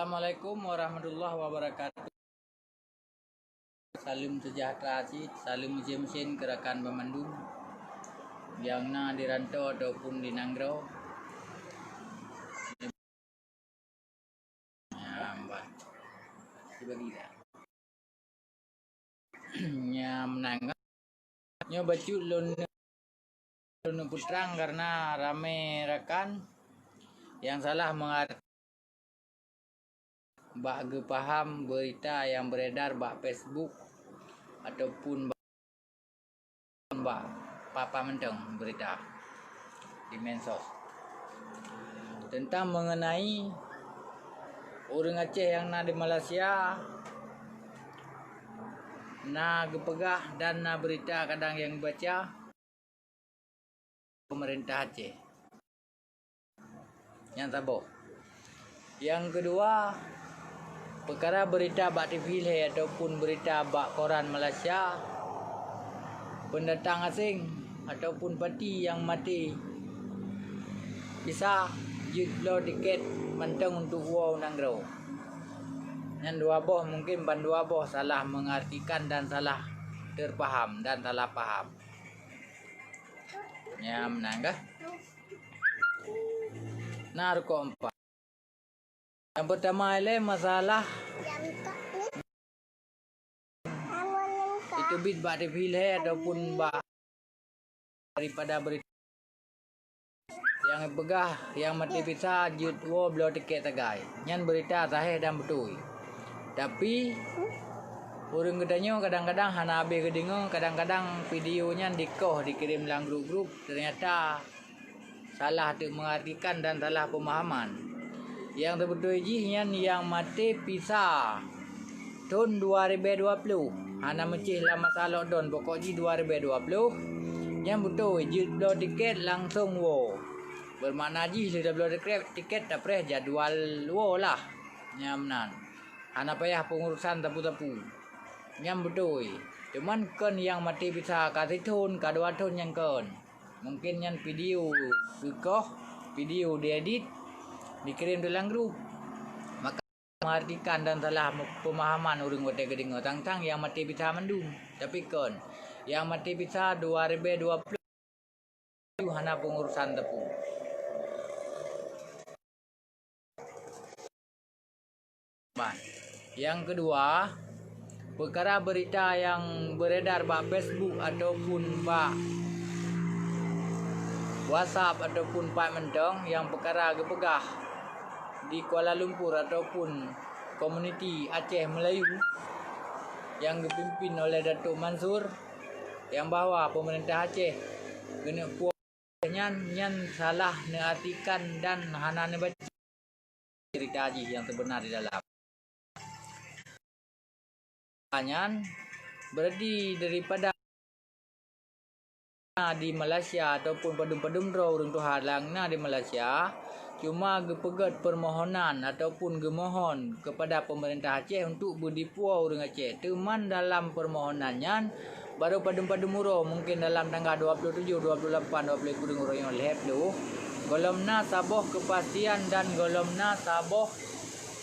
Assalamualaikum warahmatullahi wabarakatuh. Salam sejahtera, salam mesin gerakan pemandu yang na di rantau ataupun di Nanggro. Nya menang. Nya baju lun putrang karena rame rekan yang salah mengarti bak paham berita yang beredar bak Facebook ataupun bak papa menteng berita di medsos tentang mengenai orang Aceh yang na di Malaysia na gepegah dan na berita kadang yang baca pemerintah Aceh yang tabok. Yang kedua, perkara berita bak TV ataupun berita bak koran Malaysia, pendatang asing ataupun parti yang mati bisa jutlo tiket menteng untuk wow Nanggro. Yang dua boh mungkin bandua boh salah mengartikan dan salah terpaham dan salah paham. Ya menanggah. Nar keempat. Yang pertama ialah masalah itu bit bak dipilih ataupun bak daripada berita yang pegah yang mati bisa jutwo belo tiket tagai. Nyan berita sahih dan betul. Tapi orang katanya kadang-kadang hana habis kedingo, kadang-kadang videonya dikoh dikirim dalam grup-grup ternyata salah tu mengartikan dan salah pemahaman. Yang terbetul jihan yang mati pisah tahun 2020 hana mecih lah masalah don pokok ji 2020 yang betul jutlo tiket langsung wo bermakna ji sudah belo tiket tak preh jadual wo lah nyamnan hana payah pengurusan tapu-tapu yang betul cuman kan yang mati pisah kasih tahun kedua tahun yang kan mungkin yang video dikoh video diedit dikirim dalam grup maka mengartikan dan salah pemahaman orang kota kedingo tentang yang mati pisah mendung tapi kan yang mati pisah 2020 hana pengurusan tepu. Yang kedua, perkara berita yang beredar bak Facebook ataupun bak WhatsApp ataupun Pak Mentong yang perkara gepegah di Kuala Lumpur ataupun komuniti Aceh Melayu yang dipimpin oleh Datuk Mansur yang bahawa pemerintah Aceh kena nyan salah neartikan dan hana nebaca cerita haji yang terbenar di dalam nyan berarti daripada di Malaysia ataupun padum-padum draw orang Tuhan langna di Malaysia cuma gepegat permohonan ataupun gemohon kepada pemerintah Aceh untuk berdipua orang Aceh. Teman dalam permohonannya baru padum-padum uro mungkin dalam tanggal 27, 28, 29 uro yang lehep tu. Golomna saboh kepastian dan golomna saboh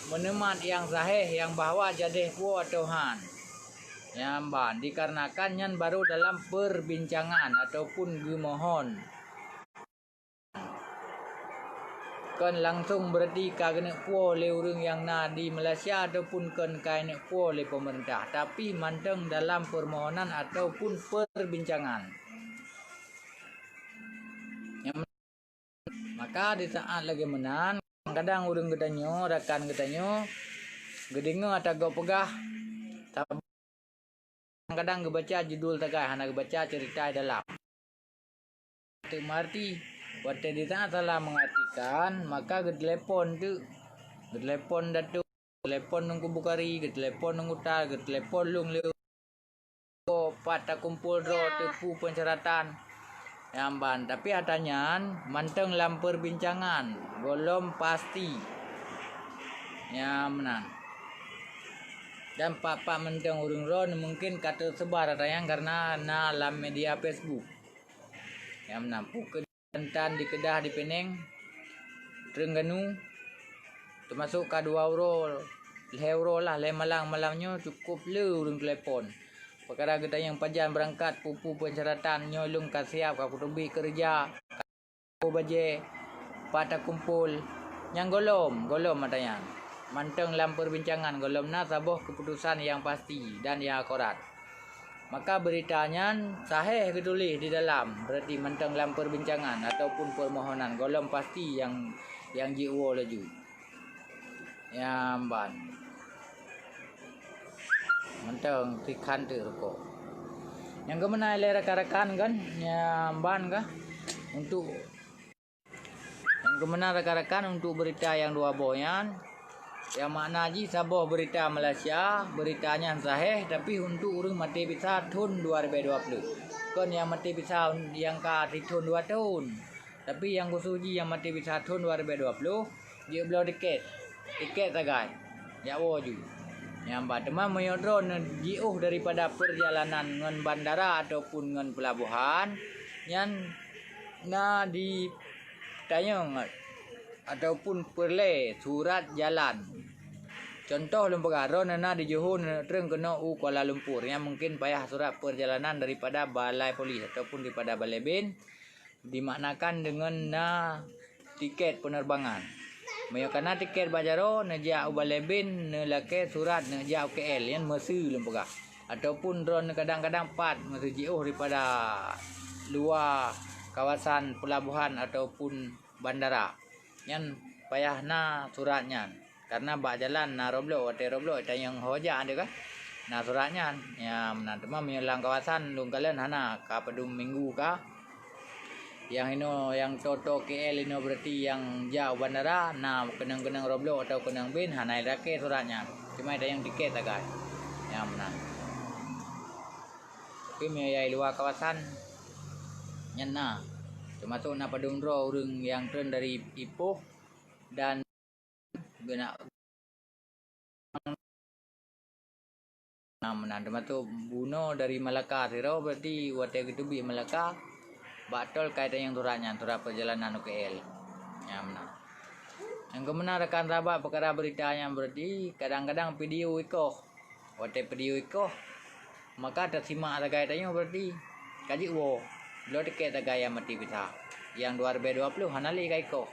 menemat yang sahih yang bahawa jadi puo Tuhan. Ya ban dikarenakan yang baru dalam perbincangan ataupun gemohon kan langsung berarti kena puo oleh orang yang na di Malaysia ataupun kan kena puo oleh pemerintah tapi manteng dalam permohonan ataupun perbincangan yang maka di saat lagi menan kadang orang gedanyo rakan gedanyo gedingo atau go pegah kadang gebaca judul tagai hana gebaca cerita dalam itu marti waktu di sana salah mengartikan maka telepon tu telepon datu telepon nunggu bukari telepon nunggu tar telepon lung leu pata kumpul ro tepu penceratan Yamban tapi adanya manteng dalam perbincangan golom pasti menang dan Pak Menteng urung ron mungkin kata sebar tayang karena na dalam media Facebook yang menampuk kentan di Kedah di Penang Terengganu termasuk ka 2 euro, euro lah, le malamnya cukup le urang telepon. Perkara kita yang pajan berangkat pupu pensyaratan nyolong ka siap ka kutubi kerja, ka baje, pada kumpul, yang golom matanya. Manteng dalam perbincangan golom na sabuh keputusan yang pasti dan yang akurat. Maka beritanya sahih ditulis di dalam, berarti manteng dalam perbincangan ataupun permohonan golom pasti yang jiwa laju. Yang ban. Manteng tikan terko. Yang kemana le rekan-rekan kan, yang ban kah untuk yang kemana rekan-rekan untuk berita yang dua boyan. Yang makna ji sabuh berita Malaysia, beritanya sahih tapi untuk urang mati bisa tahun 2020. Kan yang mati bisa yang ka tahun 2 tahun. Tapi yang kusuji yang mati bisa tahun 2020, dia belum tiket tagai. Ya woju. Yang batema menyodron jauh daripada perjalanan ngan bandara ataupun ngan pelabuhan yang na di tayang ataupun perle surat jalan. Contoh lembaga ron na di Johor tereng kena Kuala Lumpur yang mungkin payah surat perjalanan daripada balai polis ataupun daripada balai bin dimaknakan dengan na tiket penerbangan. Mayakana tiket bajaro neja balai bin nelake surat neja KL yang mesu lembaga ataupun ron kadang-kadang pat mesu jauh daripada luar kawasan pelabuhan ataupun bandara. Yang payahna suratnya karena bak jalan na roblo ada yang hoja ada kan na suratnya ya menantema menyelang kawasan lung kalian hana ka pedum minggu ka yang ino yang toto KL ino berarti yang jauh bandara na kenang-kenang roblo atau kenang bin hana rake suratnya cuma ada yang tiket agak yang menang tapi menyai luar kawasan nyana termasuk na pedum ro urang yang turun dari Ipoh dan guna menang termasuk buno dari Melaka siro berarti wate gitu bi Melaka batol kaitan yang turanya turah perjalanan UKL ya menang yang kemana rekan sahabat perkara beritanya berarti kadang-kadang video iko wate video iko maka tersimak kaitannya berarti kaji wo lo tiket gaya mati bisa yang 2020 hanali kaiko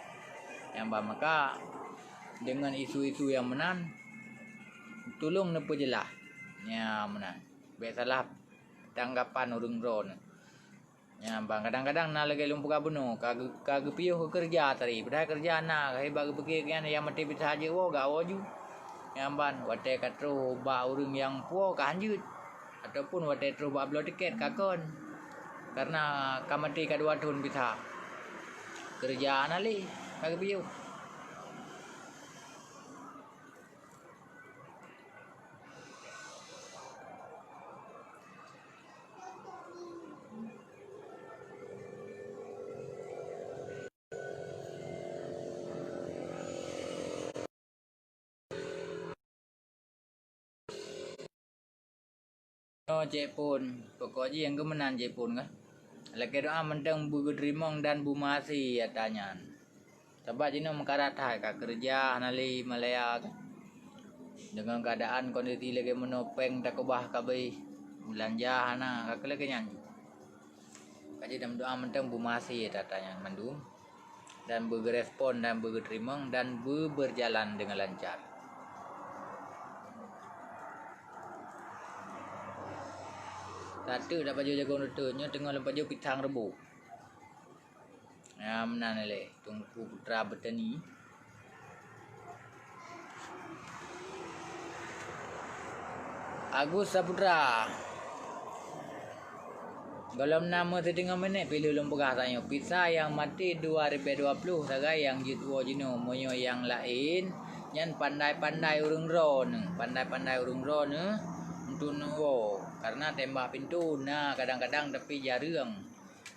yang maka dengan isu-isu yang menang tolong nepo jelas ya menang biasalah tanggapan urang ron ya bang kadang-kadang na lagi lumpuh kabuno kagak piuh kerja tadi padahal kerja na hebat pergi kan yang mati bisa aja wo gawo ju yang ban wate katro ba urang yang puo kanjut ataupun wate tro ba blo tiket kakon karena kamati kadua tahun bisa kerja nali kagak piuh. Oh Jepun, pokoknya yang kemenan Jepun kan. Lagi doa mentang Bu Gedrimong dan Bu Masi ya tanya. Sebab jino mengkaratai kak kerja nali Malaya kan. Dengan keadaan kondisi lagi menopeng tak kebah kabai belanja hana kak lagi nyanyi. Kaji dalam doa mentang Bu Masi ya tanya mendung dan berespon dan Gedrimong dan berjalan dengan lancar. Satu dah baju jagung rutanya tengah lempar baju pisang rebuk. Ya menan le Tungku Putra Bertani. Agus Saputra. Dalam nama setengah minit pilih lempar tanya pisah yang mati 2020 sagai yang jitwo jino moyo yang lain yang pandai-pandai urung ron, pandai-pandai urung ron untuk nuwo karena tembak pintu nah kadang-kadang tapi jarang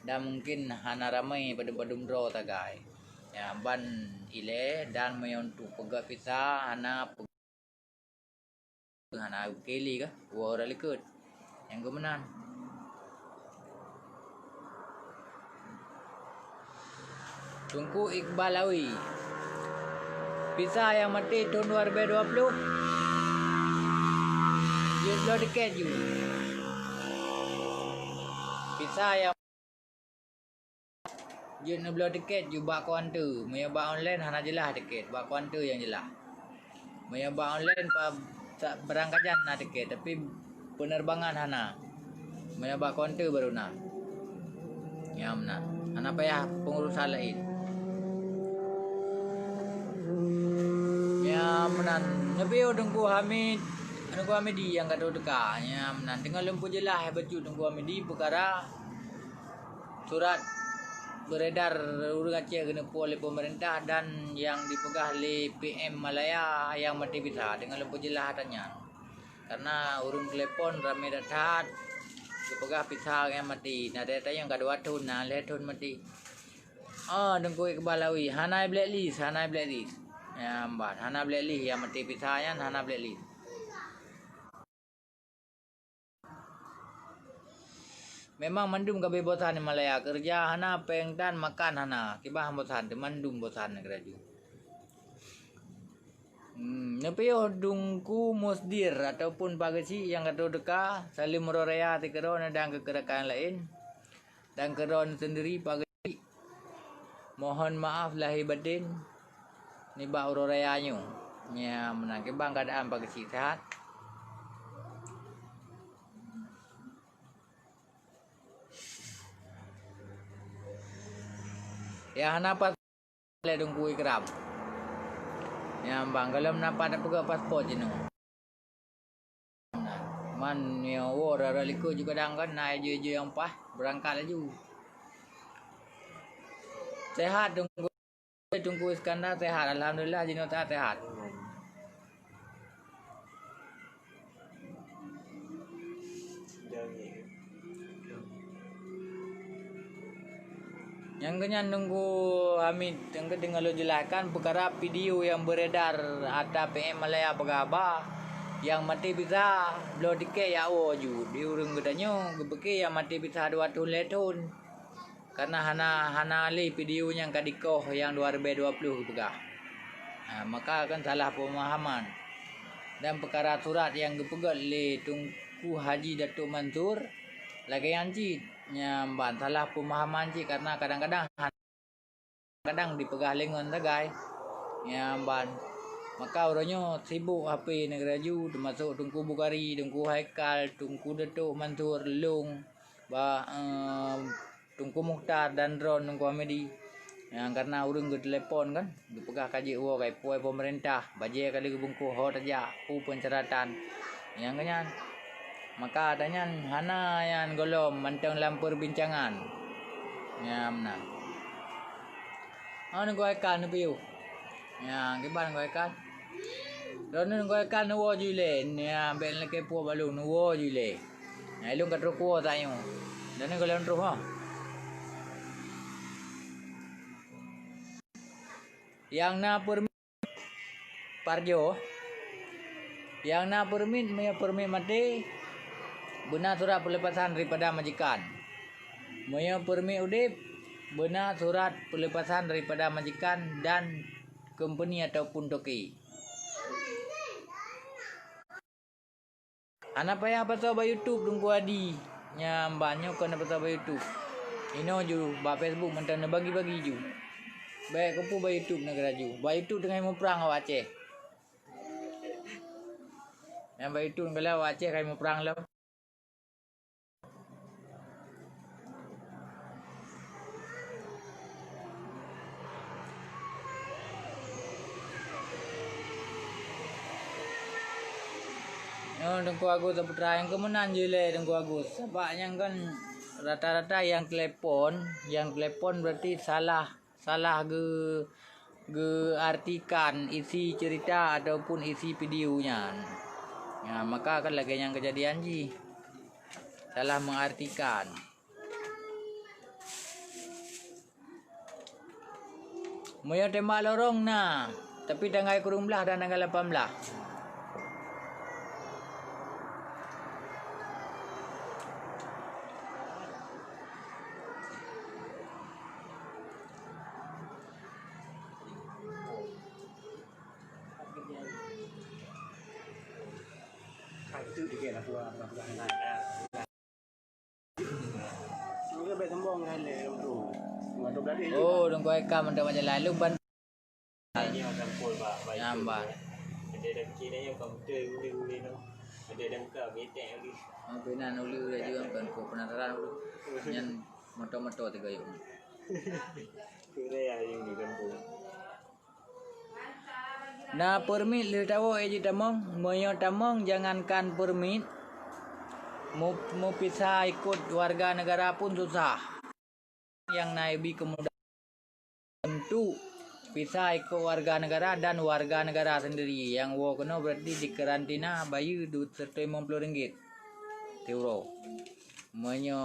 dan mungkin hana ramai pada-pada ro tagai ya ban ile dan untuk pegak pisah hana keli kah wara likut yang kemenan Tungku Iqbal Awi Pizza yang mati tahun 2020. Jut lo tiket ju. Pizza yang jut no beli tiket ju bak kaunter. Maya bak online hana jelas tiket, bak kaunter yang jelas. Maya bak online pa berangkajan na tiket tapi penerbangan hana. Maya bak kaunter baru na. Ya mana. Hana payah pengurusan lain. Ya menan lebih dengku Hamid di yang kata dekatnya menan dengan lempu jelas baju dengku Hamid di perkara surat beredar urang Aceh kena oleh pemerintah dan yang dipegang oleh PM Malaya yang mati bisa dengan lempu jelas tanya karena urung telepon ramai datang dipegang pisah yang mati nah data yang kedua tahun nah tahun mati dengku Kebalawi hanai blacklist ya mbak hana blacklist yang mati pisahnya hana blacklist. Memang mandum gabe bosan di Malaya kerja hana pengdan makan hana kibah bosan de mandum bosan kerja. Nepeo dungku musdir ataupun pagasi yang kata deka saling merorea tikeron dan kekerakan lain dan keron sendiri pagasi mohon maaf lahir batin ni ba uroreanyo nya menang kibang keadaan pagasi sehat. Ya hana le dungku ikram. Ya bang kalau nampak nak pegang pasport je no. Man ya rara liku juga dangkan naik je yang pas berangkat laju. Sehat tunggu Iskandar sehat alhamdulillah jino tak sehat. Yang kenyan nunggu Hamid yang dengar lo jelaskan perkara video yang beredar ada PM Malaya Pegaba yang mati bisa lo tiket ya ju diurung katanya gebeke yang mati bisa 2 tahun karena hana ali videonya yang kadikoh yang 2020 pegah. Maka kan salah pemahaman dan perkara surat yang gepegat le Tunku Haji Datuk Mansur lagi yang cit nyamban salah pemahaman cik karena kadang-kadang dipegah lengan tagai nyamban maka orangnya sibuk HP negara ju termasuk Tunku Bukari, Tunku Haikal, Tunku Datuk Mansur Lung, Tunku Mukhtar dan Ron Tunku Hamidi yang karena urung ke telefon kan dipegah kaji uang kai puai pemerintah baje kali gebungku hot aja penceratan yang kenyan maka adanya hana yang golom mantang dalam perbincangan ya menang nunggu ikan piu ya kiban nunggu ikan don nunggu ikan nuwo jule ya ben leke pu balu nuwo jule ya ilung katro kuo tayo dan golon tro ha yang na permit Parjo yang na permit mati benar surat pelepasan daripada majikan. Moyo permit udip benar surat pelepasan daripada majikan dan company ataupun toki. Ana payah pasal ba YouTube tunggu adi nya banyak kena pasal ba YouTube. Ino ju ba Facebook mentan bagi-bagi ju. Baik kepu ba YouTube negara ju. Ba YouTube dengan mau perang awak Aceh. Yang ba YouTube kalau awak Aceh kai mau perang lah. Tengku Agus Saputra yang kemenan je le Tengku Agus. Sebabnya kan rata-rata yang telepon berarti salah ge artikan isi cerita ataupun isi videonya. Ya, maka kan lagi yang kejadian ji. Salah mengartikan. Moyo tembak lorong nah, tapi tanggal kurung belah dan tanggal 18. itu tiket aku apa nah. Lu bet sembong kan le tu. Ngado berarti. Oh, dong kau eka mendak macam lalu ban. Ini macam pol ba. Nyamban. Ada dah kira yang komputer uli-uli tu. Ada dah buka meeting lagi. Pinan uli juga kan ko penasaran dulu. Nyan moto-moto tiga yuk. Kira yang di kampung. Nah permit lu tahu eji tamong, moyo tamong jangankan permit, mau pisah ikut warga negara pun susah. Yang naibi kemudahan tentu pisah ikut warga negara dan warga negara sendiri. Yang wo kena berarti di karantina bayu duit serta RM50 euro. Moyo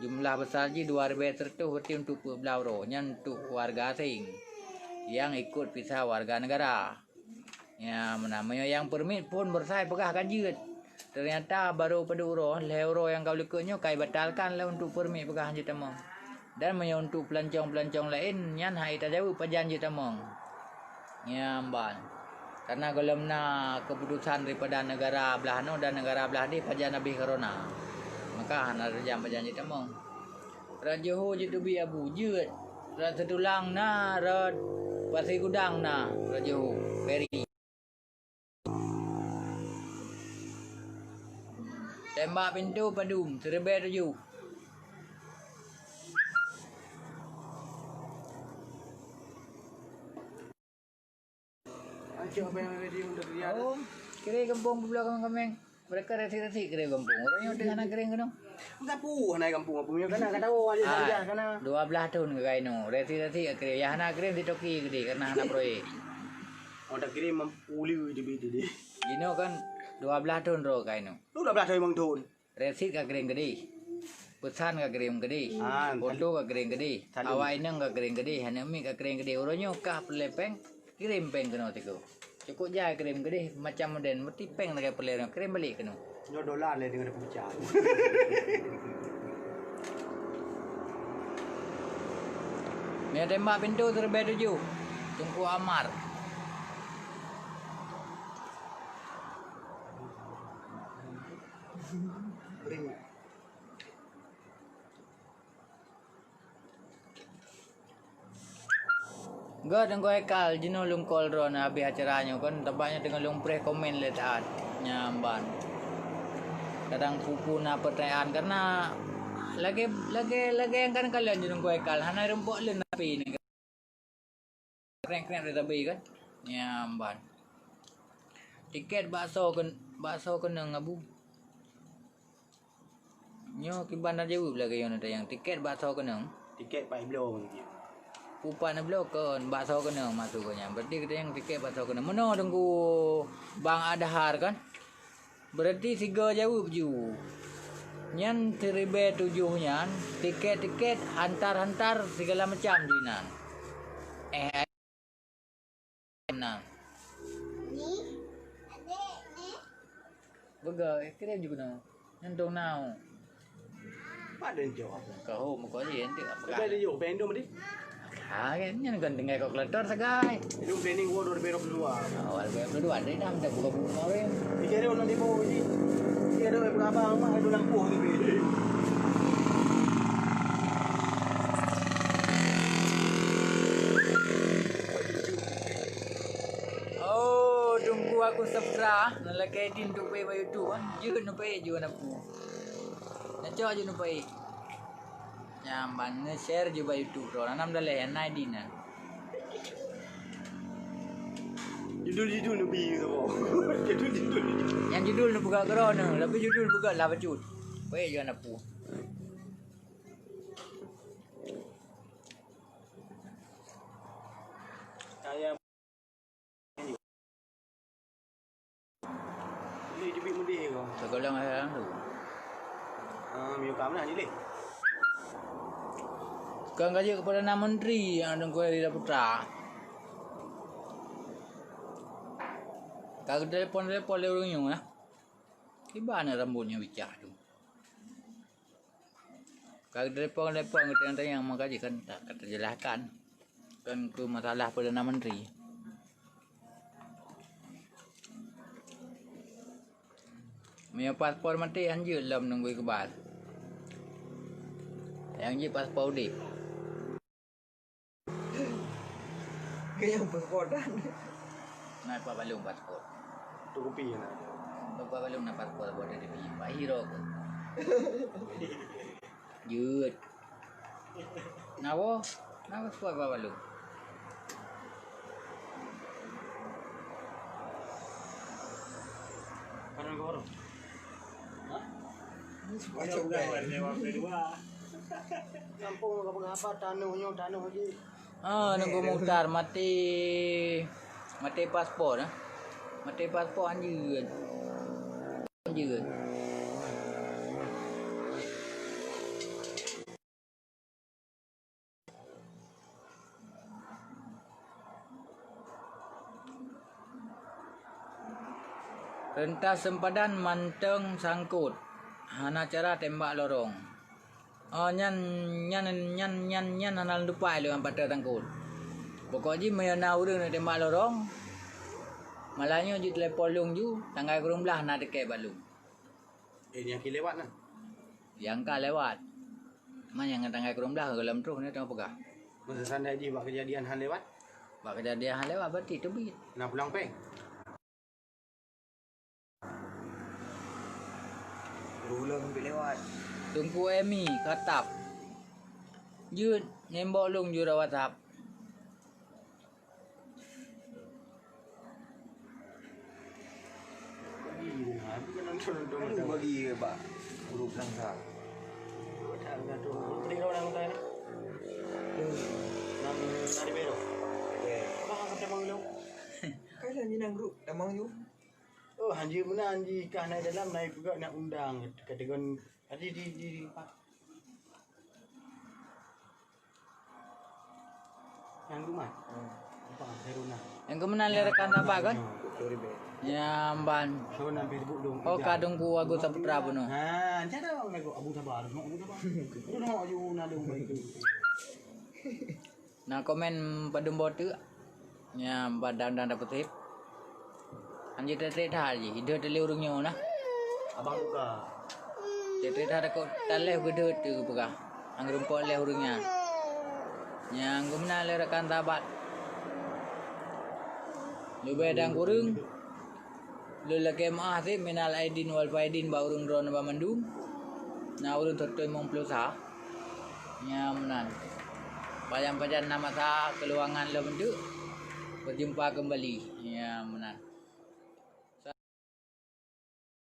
jumlah besar ji 2 serta berarti untuk euro, nyan untuk warga asing yang ikut pisah warga negara. Ya, namanya yang permit pun bersai pegah kan jut. Ternyata baru pada euro yang kau lekutnya kai batalkan lah untuk permit pegah je tamong. Dan maya untuk pelancong-pelancong lain nyan hai tak jauh pajan je tamong. Ya, ban. Karena kalau nak keputusan daripada negara belah no dan negara belah di pajan habis corona. Maka hana jam pajan je tamong. Raja ho je tu bi abu jut. Raja tulang na rad Pasir Gudang na Raja Ho Ferry. Tembak pintu padum Serbe 7. Acik apa yang ada di untuk dia. Oh, kira kampung belakang kameng. Mereka resi-resi kira kampung. Orangnya dengan nak kering kena. Tapu hanai kampung apa punya kana kata oh aja saja kana. 12 tahun ke kaino. Resi-resi kira ya hana kering di Toki gede karena hana proyek. Oh tak kira mempuli di bitu di. Gino kan 12 tahun ro kaino. Lu 12 tahun mang tahun. Resi ka kering gede. Pesan ka kering gede. Foto ka kering gede. Awak inang ka kering gede. Hana mi ka kering gede. Orangnya kah pelepeng kirim peng kena tiko. Cukup jaya kirim gede macam modern mesti peng nak pelerang kirim balik kena. Yo dolar le dengan pecah. Ni tembak pintu Serbe 7. Tungku Amar. Bering. Gak tengok ekal jino lung call ron habis acaranya kan tempatnya dengan lung pre komen letak nyamban. Kadang pupu na pertanyaan karena lagi yang kan kalian jino ko ekal hana rempok le napi ni. Keren-keren dari tabi kan nyamban. Tiket bakso kena ngabu. Nyo kiban dah jauh lagi yang tiket bakso kena. Tiket Pak Iblo mungkin. Pupan blok kan bakso kena masuknya. Berarti kita yang tiket bakso kena. Mana tunggu Bang Adhar kan? Berarti 3 jauh ju. Nyan 7 nyan tiket hantar segala macam jinan. Nah. Ni adik ni. Bega kira juga na. Nandong nau. Ada jawab. Kau muka je ente apa? Ada yo bendo mesti. Kayaknya kan dengar kau kletor sagai. Itu training gua udah berok dua. Awal berdua ada dah minta buka kemarin. Dikira orang di bawah ini. Dia ada berapa mah ada lampu gitu. Oh, tunggu aku subscribe. Nalaki din tu pe YouTube kan. Jun nu pe jun aku. Nak cak jun nu pe. Nyaman nge-share juga YouTube ro. Nanam dah leh nai din na. Judul nabi tu. Judul. Yang judul nu buka kerana, tapi judul buka lah bacut. Pe jun aku. Saya ni jubik mudih kau. Sekolah orang tu. Miu kamu nak ni leh. Sekarang gaji kepada Perdana Menteri yang ada kuali Rida Putra. Kalau telepon le orang yung lah. Di mana rambutnya bicara tu? Kalau telepon kita yang mengkaji kan tak kata jelaskan kan ke masalah Perdana Menteri. Punya paspor mati anjir lah menunggu kebal. Yang je paspor udik. Kaya pasporan. Naik pa balong paspor. Tu kopi na. Pa balong na paspor buat dari pi. Pak hero ko. Jut. Nawo? Nawo paspor pa balong. Karon ko ro. Ha? Macam kan. Lewat kedua. Kampung apa tanah lagi. Ah, nunggu mutar mati paspor ah. Mati paspor anjir. Anjir. Rentas sempadan manteng sangkut. Hana cara tembak lorong. Oh nyan anal dupai lu ampat tangkut. Pokoknya mayana urang nak tembak lorong. Malahnya ju telepon lung ju tanggai kurung belah nak dekat balung. Yang ki lewat nah. Yang ka lewat. Man yang tanggai kurung belah dalam terus ni tengah pegah. Masa sandai ji buat kejadian han lewat. Bak kejadian hal lewat berarti tebit. Nak pulang peng. Ulang ambil lewat. Tunggu Emi katap. Jut nembok lung ju WhatsApp. Aduh bagi ke pak. Grup langsa. Tadi kau nak tanya. Nam nari bero. Bang kata bang lu. Kailan ni nang grup tamang you. Oh hanji mana hanji kah naik dalam naik juga nak undang kata kon tadi di pak. Yang rumah. Apa Heruna. Yang kemenang rekan apa kan? Nyamban. So nak Facebook dong. Oh kadung ku Agus Saputra puno. Ha, cara orang nego Abu Sabar, Abu Sabar. Itu nak you nak dong baik. Nah komen padum botu. Nyamban dan dapat tip. Anjir tetet haji, hidup tele urungnya nah. Abang buka. Tetet ada kok tale gede tu pegah. Angrum po le urungnya. Yang kemenang rekan tabat. Lu bedang kurung. Lu lagi maah sih minal aidin wal faidin ba urung drone ba mandung. Na urung totoy mong plusa. Nyamnan. Bayang-bayang nama sa keluangan lo bentuk. Berjumpa kembali. Nyamnan.